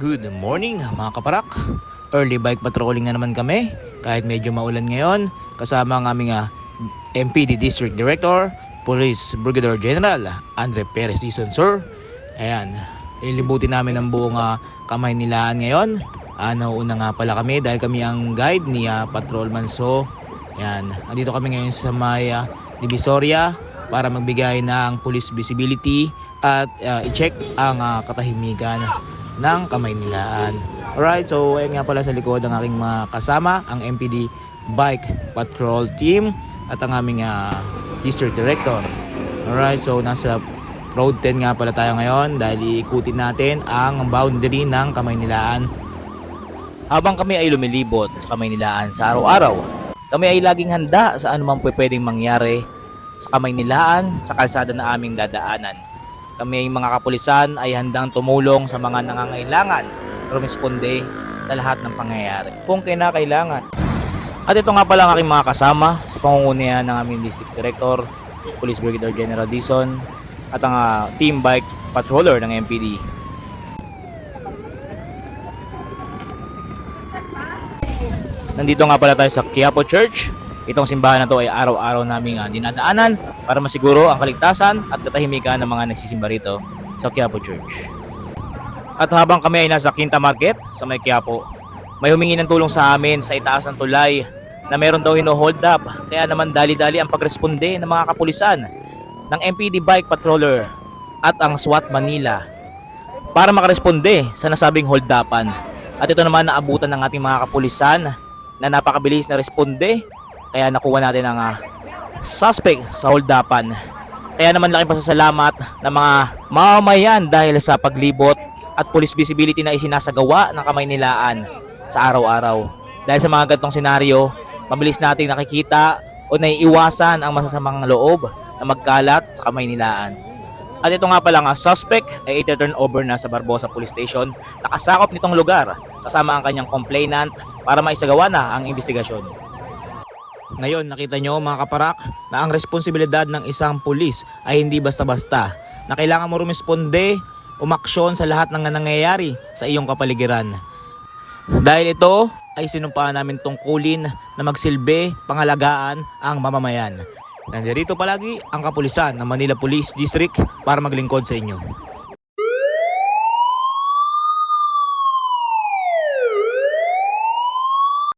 Good morning mga kaparak. Early bike patrolling na naman kami kahit medyo maulan ngayon, kasama ang aming MPD District Director, Police Brigadier General Andre Perez Dizon, sir. Ayan, ilibutin namin ang buong kamay nilaan ngayon. Nauuna nga pala kami dahil kami ang guide ni Patrolman. So ayan, nandito kami ngayon sa may Divisoria para magbigay ng police visibility at i-check ang katahimikan ng kamay nilaan. Alright, so ayan nga pala sa likod ang aking mga kasama, ang MPD Bike Patrol Team at ang aming District Director. Alright, so nasa Road 10 nga pala tayo ngayon dahil iikutin natin ang boundary ng kamay nilaan. Habang kami ay lumilibot sa kamay nilaan sa araw-araw, kami ay laging handa sa anumang pwedeng mangyari sa kamay nilaan sa kalsada na aming dadaanan. Kami ay mga kapulisan ay handang tumulong sa mga nangangailangan, rumisponde sa lahat ng pangyayari kung kinakailangan. At ito nga pala ang aking mga kasama sa pangungunihan ng aming District Director, Police Brigadier General Dizon, at ang Team Bike Patroller ng MPD. Nandito nga pala tayo sa Quiapo Church. Itong simbahan na to ay araw-araw naming dinadaanan para masiguro ang kaligtasan at katahimikan ng mga nagsisimba rito sa Quiapo Church. At habang kami ay nasa Quinta Market sa may Quiapo, may humingi ng tulong sa amin sa itaas ng tulay na meron daw hino-hold up. Kaya naman dali-dali ang pagresponde ng mga kapulisan ng MPD Bike Patroller at ang SWAT Manila para makaresponde sa nasabing hold-upan. At ito naman naabutan ng ating mga kapulisan na napakabilis na responde. Kaya nakuha natin ang suspect sa hold-upan. Kaya naman laking pasasalamat ng mga mamamayan dahil sa paglibot at police visibility na isinasagawa ng kamay nilaan sa araw-araw. Dahil sa mga ganitong senaryo, mabilis nating nakikita o naiiwasan ang masasamang loob na magkalat sa kamay nilaan. At ito nga pala suspect ay iti-turn over na sa Barbosa Police Station na kasakop nitong lugar kasama ang kanyang complainant para maisagawa na ang investigasyon. Ngayon nakita nyo mga kaparak na ang responsibilidad ng isang pulis ay hindi basta-basta, na kailangan mo rumisponde, umaksyon sa lahat ng nangyayari sa iyong kapaligiran. Dahil ito ay sinumpaan namin tungkulin na magsilbi pangalagaan ang mamamayan. Nandirito palagi ang kapulisan ng Manila Police District para maglingkod sa inyo.